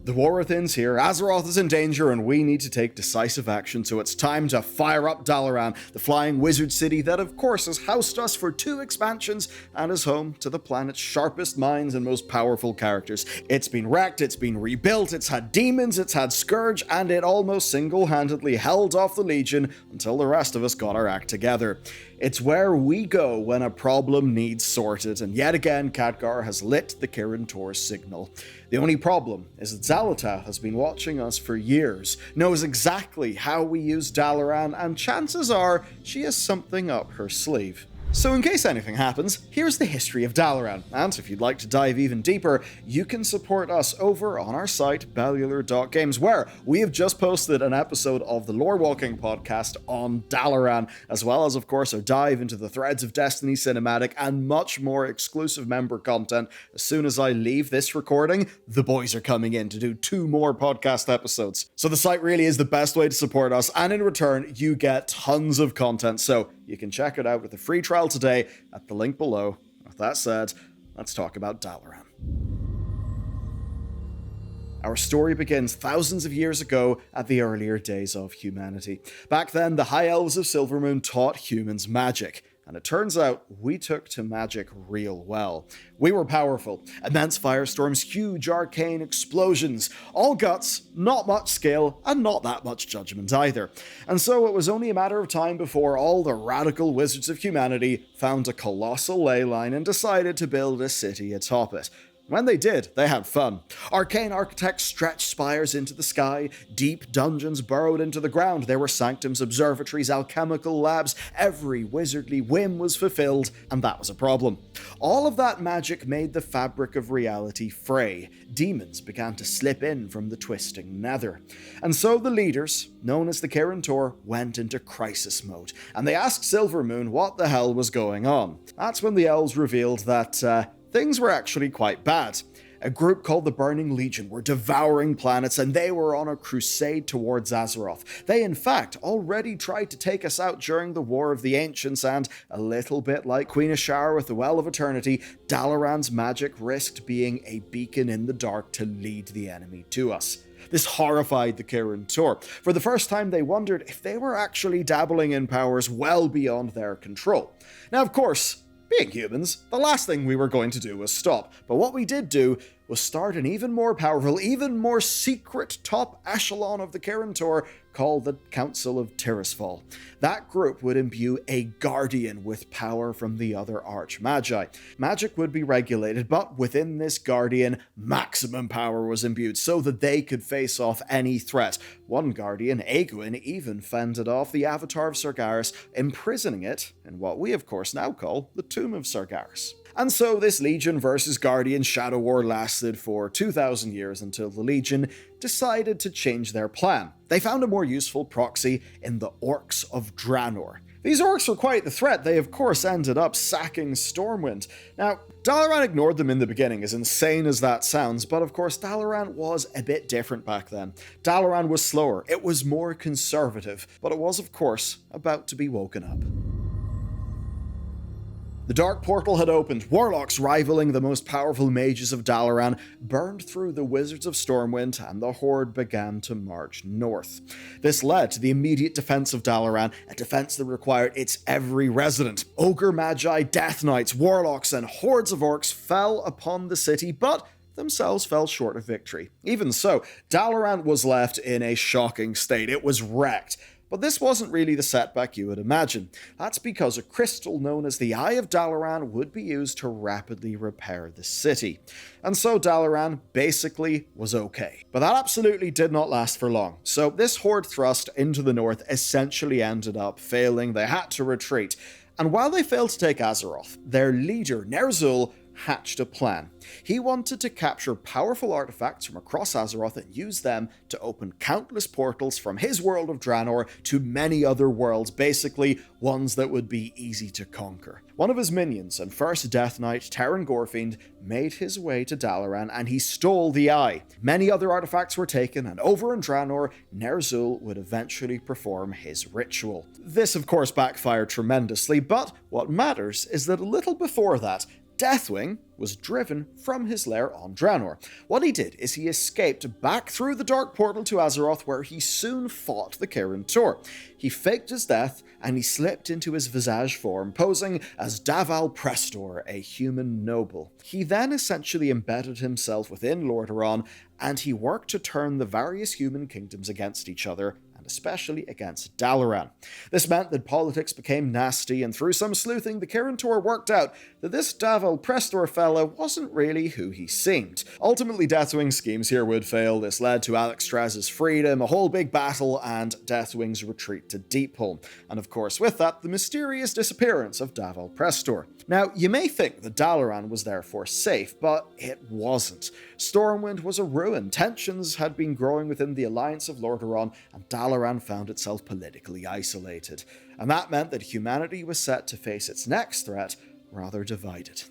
The war within's here, Azeroth is in danger, and we need to take decisive action, so it's time to fire up Dalaran, the flying wizard city that of course has housed us for 2 expansions and is home to the planet's sharpest minds and most powerful characters. It's been wrecked, it's been rebuilt, it's had demons, it's had Scourge, and it almost single-handedly held off the Legion until the rest of us got our act together. It's where we go when a problem needs sorted, and yet again Khadgar has lit the Kirin Tor signal. The only problem is that Xal'atath has been watching us for years, knows exactly how we use Dalaran, and chances are she has something up her sleeve. So in case anything happens, here's the history of Dalaran, and if you'd like to dive even deeper, you can support us over on our site, Bellular.games, where we have just posted an episode of the Lore Walking podcast on Dalaran, as well as, of course, a dive into the Threads of Destiny cinematic and much more exclusive member content. As soon as I leave this recording, the boys are coming in to do 2 more podcast episodes. So the site really is the best way to support us, and in return, you get tons of content, so you can check it out with a free trial today at the link below. With that said, let's talk about Dalaran. Our story begins thousands of years ago at the earlier days of humanity. Back then, the High Elves of Silvermoon taught humans magic. And it turns out we took to magic real well. We were powerful. Immense firestorms, huge arcane explosions. All guts, not much skill, and not that much judgment either. And so it was only a matter of time before all the radical wizards of humanity found a colossal ley line and decided to build a city atop it. When they did, they had fun. Arcane architects stretched spires into the sky, deep dungeons burrowed into the ground, there were sanctums, observatories, alchemical labs, every wizardly whim was fulfilled, and that was a problem. All of that magic made the fabric of reality fray. Demons began to slip in from the twisting nether. And so the leaders, known as the Kirin Tor, went into crisis mode, and they asked Silvermoon what the hell was going on. That's when the elves revealed that, things were actually quite bad. A group called the Burning Legion were devouring planets, and they were on a crusade towards Azeroth. They, in fact, already tried to take us out during the War of the Ancients, and, a little bit like Queen Ashara with the Well of Eternity, Dalaran's magic risked being a beacon in the dark to lead the enemy to us. This horrified the Kirin Tor. For the first time, they wondered if they were actually dabbling in powers well beyond their control. Now, of course, being humans, the last thing we were going to do was stop, but what we did do was start an even more powerful, even more secret top echelon of the Kirin Tor called the Council of Tirisfal. That group would imbue a guardian with power from the other Archmagi. Magic would be regulated, but within this guardian, maximum power was imbued so that they could face off any threat. One guardian, Aegwynn, even fended off the Avatar of Sargeras, imprisoning it in what we of course now call the Tomb of Sargeras. And so this Legion versus Guardian shadow war lasted for 2,000 years until the Legion decided to change their plan. They found a more useful proxy in the Orcs of Draenor. These orcs were quite the threat. They of course ended up sacking Stormwind. Now, Dalaran ignored them in the beginning, as insane as that sounds, but of course Dalaran was a bit different back then. Dalaran was slower, it was more conservative, but it was of course about to be woken up. The Dark Portal had opened, warlocks rivaling the most powerful mages of Dalaran burned through the Wizards of Stormwind, and the Horde began to march north. This led to the immediate defense of Dalaran, a defense that required its every resident. Ogre Magi, Death Knights, warlocks, and hordes of orcs fell upon the city, but themselves fell short of victory. Even so, Dalaran was left in a shocking state. It was wrecked. But this wasn't really the setback you would imagine. That's because a crystal known as the Eye of Dalaran would be used to rapidly repair the city. And so Dalaran basically was okay. But that absolutely did not last for long. So this horde thrust into the north essentially ended up failing. They had to retreat. And while they failed to take Azeroth, their leader, Ner'zhul, hatched a plan. He wanted to capture powerful artifacts from across Azeroth and use them to open countless portals from his world of Draenor to many other worlds, basically ones that would be easy to conquer. One of his minions and first Death Knight, Terran Gorfind, made his way to Dalaran and he stole the Eye. Many other artifacts were taken, and over in Draenor, Ner'zhul would eventually perform his ritual. This of course backfired tremendously, but what matters is that a little before that, Deathwing was driven from his lair on Draenor. What he did is he escaped back through the dark portal to Azeroth, where he soon fought the Kirin Tor. He faked his death, and he slipped into his visage form, posing as Daval Prestor, a human noble. He then essentially embedded himself within Lordaeron, and he worked to turn the various human kingdoms against each other, especially against Dalaran. This meant that politics became nasty, and through some sleuthing, the Kirin Tor worked out that this Daval Prestor fella wasn't really who he seemed. Ultimately, Deathwing's schemes here would fail. This led to Alexstras's freedom, a whole big battle, and Deathwing's retreat to Deepholm. And of course, with that, the mysterious disappearance of Daval Prestor. Now, you may think that Dalaran was therefore safe, but it wasn't. Stormwind was a ruin. Tensions had been growing within the Alliance of Lordaeron, and Dalaran found itself politically isolated. And that meant that humanity was set to face its next threat, rather divided.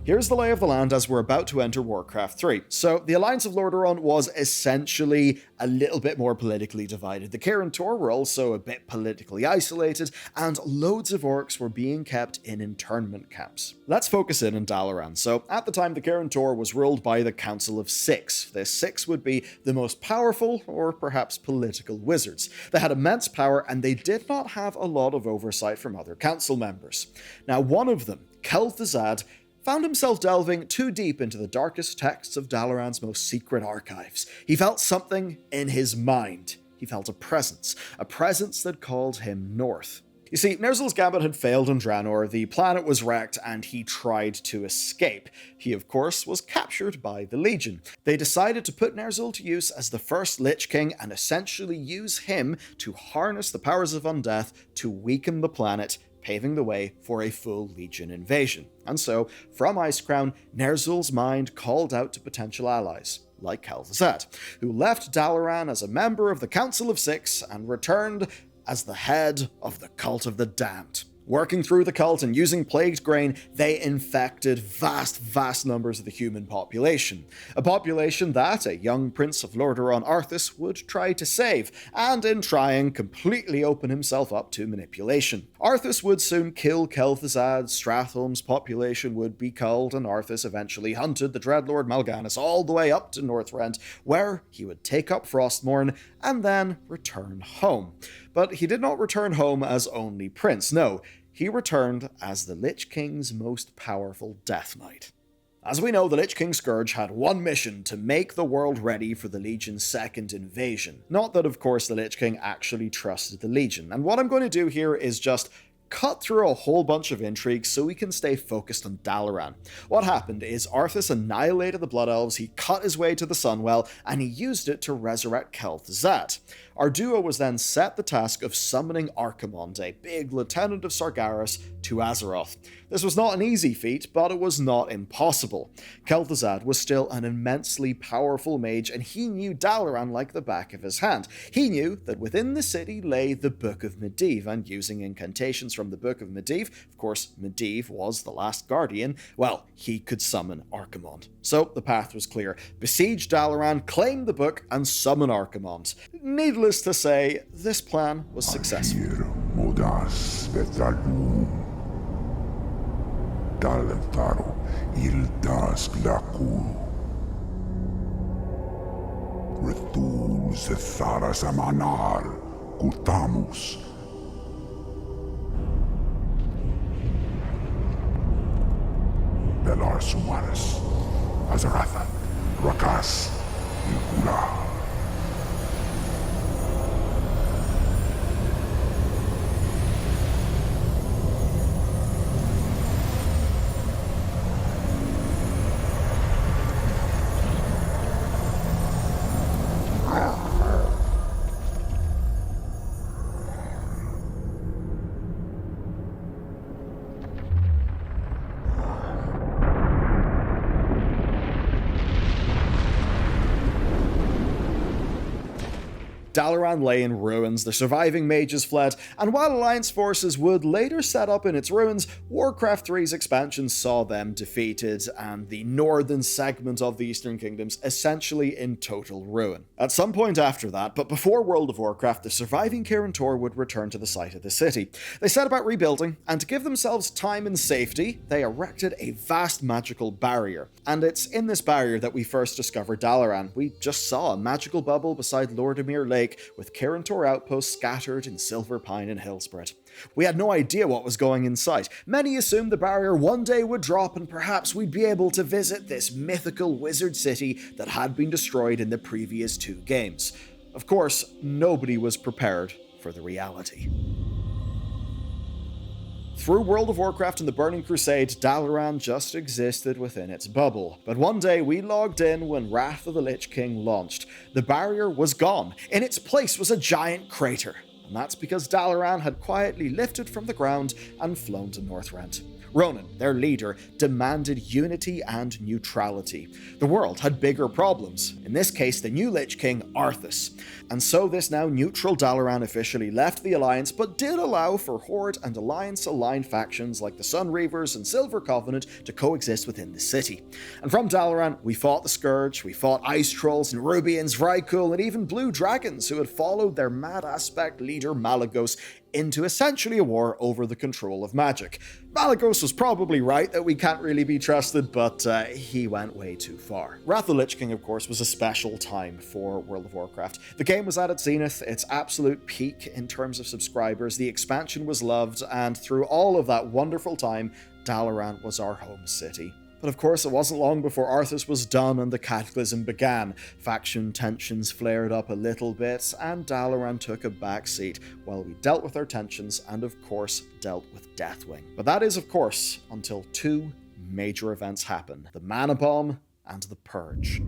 Here's the lay of the land as we're about to enter Warcraft 3. So, the Alliance of Lordaeron was essentially a little bit more politically divided. The Kirin Tor were also a bit politically isolated, and loads of orcs were being kept in internment camps. Let's focus in on Dalaran. So, at the time, the Kirin Tor was ruled by the Council of Six. This Six would be the most powerful, or perhaps political wizards. They had immense power, and they did not have a lot of oversight from other council members. Now, one of them, Xal'atath, found himself delving too deep into the darkest texts of Dalaran's most secret archives. He felt something in his mind. He felt a presence that called him north. You see, Ner'zhul's gambit had failed on Draenor, the planet was wrecked, and he tried to escape. He, of course, was captured by the Legion. They decided to put Ner'zhul to use as the first Lich King and essentially use him to harness the powers of undeath to weaken the planet, paving the way for a full Legion invasion. And so, from Icecrown, Ner'zhul's mind called out to potential allies, like Xal'atath, who left Dalaran as a member of the Council of Six and returned as the head of the Cult of the Damned. Working through the cult and using plagued grain, they infected vast numbers of the human population. A population that a young prince of Lordaeron, Arthas, would try to save, and in trying, completely open himself up to manipulation. Arthas would soon kill Xal'atath, Stratholme's population would be culled, and Arthas eventually hunted the Dreadlord Mal'Ganis all the way up to Northrend, where he would take up Frostmourne and then return home. But he did not return home as only prince, no, he returned as the Lich King's most powerful Death Knight. As we know, the Lich King Scourge had one mission: to make the world ready for the Legion's second invasion. Not that, of course, the Lich King actually trusted the Legion, and what I'm going to do here is just cut through a whole bunch of intrigue so we can stay focused on Dalaran. What happened is Arthas annihilated the Blood Elves, he cut his way to the Sunwell, and he used it to resurrect Xal'atath. Our duo was then set the task of summoning Archimonde, a big lieutenant of Sargeras, to Azeroth. This was not an easy feat, but it was not impossible. Xal'atath was still an immensely powerful mage, and he knew Dalaran like the back of his hand. He knew that within the city lay the Book of Medivh, and using incantations from the Book of Medivh, of course, Medivh was the last guardian, well, he could summon Archimonde. So the path was clear: besiege Dalaran, claim the book, and summon Archimonde. Needless to say, this plan was successful. Dalentaro ildas glaku. Retul zethara samanar kutamus. Bellular Sumaris, Xal'atath, Rakas, Ilkula. Dalaran lay in ruins, the surviving mages fled, and while Alliance forces would later set up in its ruins, Warcraft 3's expansion saw them defeated, and the northern segment of the Eastern Kingdoms essentially in total ruin. At some point after that, but before World of Warcraft, the surviving Kirin Tor would return to the site of the city. They set about rebuilding, and to give themselves time and safety, they erected a vast magical barrier. And it's in this barrier that we first discovered Dalaran. We just saw a magical bubble beside Lordemere Lake, with Kirin Tor outposts scattered in Silver Pine and Hillspread. We had no idea what was going inside. Many assumed the barrier one day would drop and perhaps we'd be able to visit this mythical wizard city that had been destroyed in the previous 2 games. Of course, nobody was prepared for the reality. Through World of Warcraft and the Burning Crusade, Dalaran just existed within its bubble. But one day we logged in when Wrath of the Lich King launched. The barrier was gone. In its place was a giant crater. And that's because Dalaran had quietly lifted from the ground and flown to Northrend. Ronan, their leader, demanded unity and neutrality. The world had bigger problems, in this case the new Lich King, Arthas. And so this now neutral Dalaran officially left the Alliance, but did allow for Horde and Alliance-aligned factions like the Sunreavers and Silver Covenant to coexist within the city. And from Dalaran, we fought the Scourge, we fought Ice Trolls and Rubians, Vrykul, and even Blue Dragons who had followed their mad aspect leader Malygos into essentially a war over the control of magic. Malygos was probably right that we can't really be trusted, but he went way too far. Wrath of the Lich King, of course, was a special time for World of Warcraft. The game was at its zenith, its absolute peak in terms of subscribers, the expansion was loved, and through all of that wonderful time, Dalaran was our home city. But of course, it wasn't long before Arthas was done and the Cataclysm began. Faction tensions flared up a little bit, and Dalaran took a back seat while we dealt with our tensions and, of course, dealt with Deathwing. But that is, of course, until 2 major events happen: the Mana Bomb and the Purge.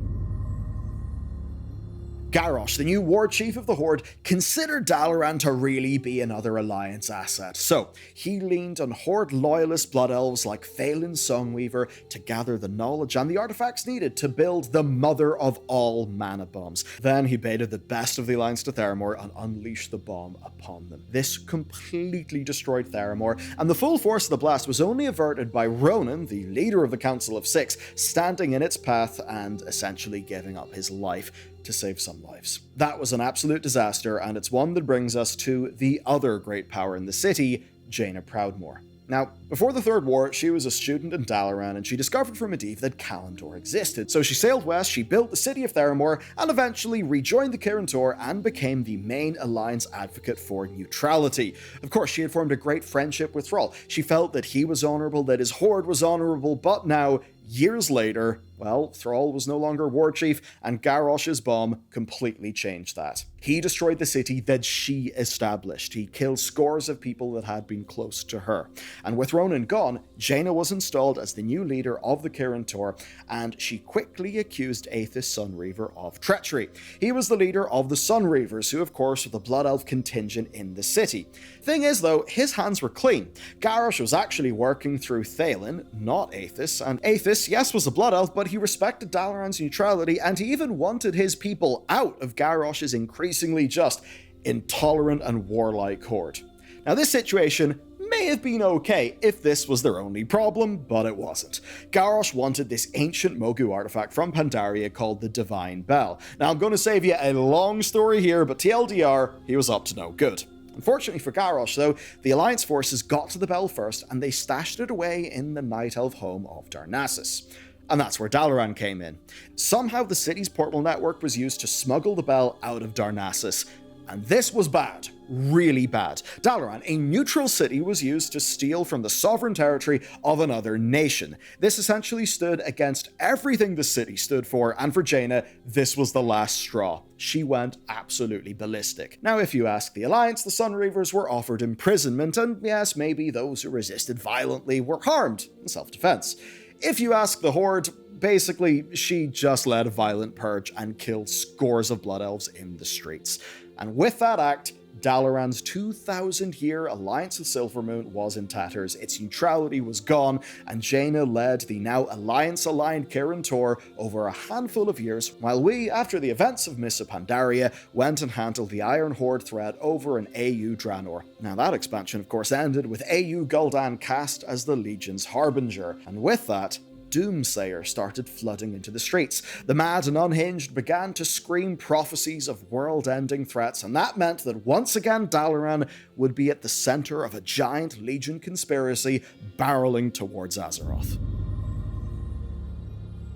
Garrosh, the new war chief of the Horde, considered Dalaran to really be another Alliance asset. So, he leaned on Horde loyalist blood elves like Phelan Songweaver to gather the knowledge and the artifacts needed to build the mother of all mana bombs. Then he baited the best of the Alliance to Theramore and unleashed the bomb upon them. This completely destroyed Theramore, and the full force of the blast was only averted by Ronan, the leader of the Council of Six, standing in its path and essentially giving up his life to save some lives. That was an absolute disaster, and it's one that brings us to the other great power in the city, Jaina Proudmoore. Now, before the Third War, she was a student in Dalaran, and she discovered from Medivh that Kalimdor existed. So she sailed west, she built the city of Theramore, and eventually rejoined the Kirin Tor and became the main Alliance advocate for neutrality. Of course, she had formed a great friendship with Thrall. She felt that he was honorable, that his horde was honorable, but now, years later, well, Thrall was no longer war chief, and Garrosh's bomb completely changed that. He destroyed the city that she established. He killed scores of people that had been close to her. And with Ronan gone, Jaina was installed as the new leader of the Kirin Tor, and she quickly accused Aethys Sunreaver of treachery. He was the leader of the Sunreavers, who of course were the Blood Elf contingent in the city. Thing is though, his hands were clean. Garrosh was actually working through Thaylen, not Aethys, and Aethys, yes, was a Blood Elf, but he respected Dalaran's neutrality, and he even wanted his people out of Garrosh's increasingly just, intolerant and warlike horde. Now this situation may have been okay if this was their only problem, but it wasn't. Garrosh wanted this ancient Mogu artifact from Pandaria called the Divine Bell. Now I'm going to save you a long story here, but TLDR, he was up to no good. Unfortunately for Garrosh, though, the Alliance forces got to the bell first, and they stashed it away in the Night Elf home of Darnassus. And that's where Dalaran came in. Somehow the city's portal network was used to smuggle the bell out of Darnassus. And this was bad. Really bad. Dalaran, a neutral city, was used to steal from the sovereign territory of another nation. This essentially stood against everything the city stood for, and for Jaina, this was the last straw. She went absolutely ballistic. Now, if you ask the Alliance, the Sunreavers were offered imprisonment, and yes, maybe those who resisted violently were harmed in self-defense. If you ask the Horde, basically, she just led a violent purge and killed scores of Blood Elves in the streets. And with that act, Dalaran's 2,000-year alliance with Silvermoon was in tatters, its neutrality was gone, and Jaina led the now alliance-aligned Kirin Tor over a handful of years, while we, after the events of Mists of Pandaria, went and handled the Iron Horde threat over an AU Draenor. Now that expansion of course ended with AU Gul'dan cast as the Legion's Harbinger, and with that, Doomsayer started flooding into the streets. The mad and unhinged began to scream prophecies of world-ending threats, and that meant that once again Dalaran would be at the center of a giant Legion conspiracy barreling towards Azeroth.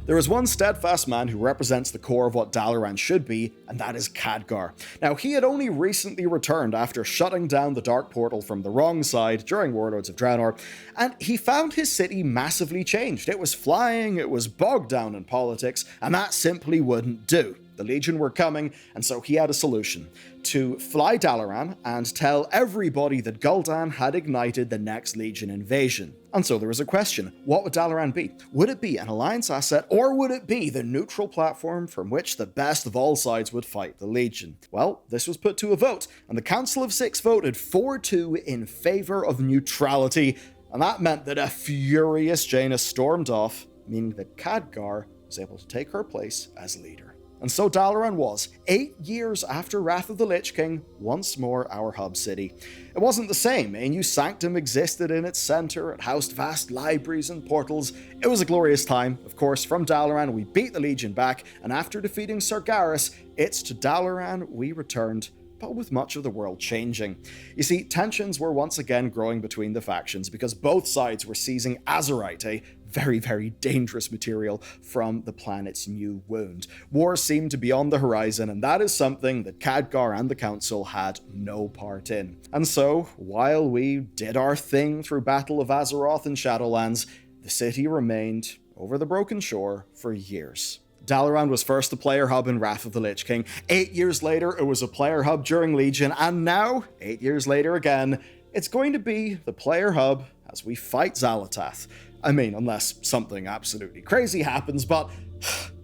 There is one steadfast man who represents the core of what Dalaran should be, and that is Khadgar. Now, he had only recently returned after shutting down the Dark Portal from the wrong side during Warlords of Draenor, and he found his city massively changed. It was flying, it was bogged down in politics, and that simply wouldn't do. The Legion were coming, and so he had a solution: to fly Dalaran and tell everybody that Gul'dan had ignited the next Legion invasion. And so there was a question: what would Dalaran be? Would it be an alliance asset, or would it be the neutral platform from which the best of all sides would fight the Legion? Well, this was put to a vote, and the Council of Six voted 4-2 in favor of neutrality, and that meant that a furious Jaina stormed off, meaning that Khadgar was able to take her place as leader. And so Dalaran was, 8 years after Wrath of the Lich King, once more our hub city. It wasn't the same. A new sanctum existed in its center, it housed vast libraries and portals. It was a glorious time. Of course, from Dalaran we beat the Legion back, and after defeating Sargeras, it's to Dalaran we returned, but with much of the world changing. You see, tensions were once again growing between the factions because both sides were seizing Azerite, a very, very dangerous material from the planet's new wound. War seemed to be on the horizon, and that is something that Khadgar and the Council had no part in. And so, while we did our thing through Battle of Azeroth and Shadowlands, the city remained over the Broken Shore for years. Dalaran was first a player hub in Wrath of the Lich King. 8 years later, it was a player hub during Legion, and now, 8 years later again, it's going to be the player hub as we fight Xal'atath. I mean, unless something absolutely crazy happens, but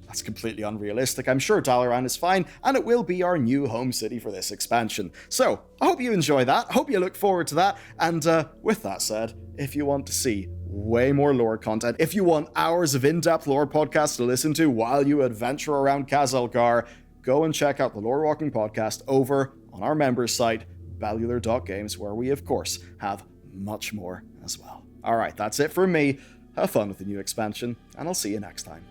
that's completely unrealistic. I'm sure Dalaran is fine, and it will be our new home city for this expansion. So, I hope you enjoy that, hope you look forward to that, and with that said, if you want to see way more lore content, if you want hours of in-depth lore podcasts to listen to while you adventure around Khazalgar, go and check out the Lore Walking Podcast over on our members site, Bellular.games, where we, of course, have much more as well. Alright, that's it from me. Have fun with the new expansion, and I'll see you next time.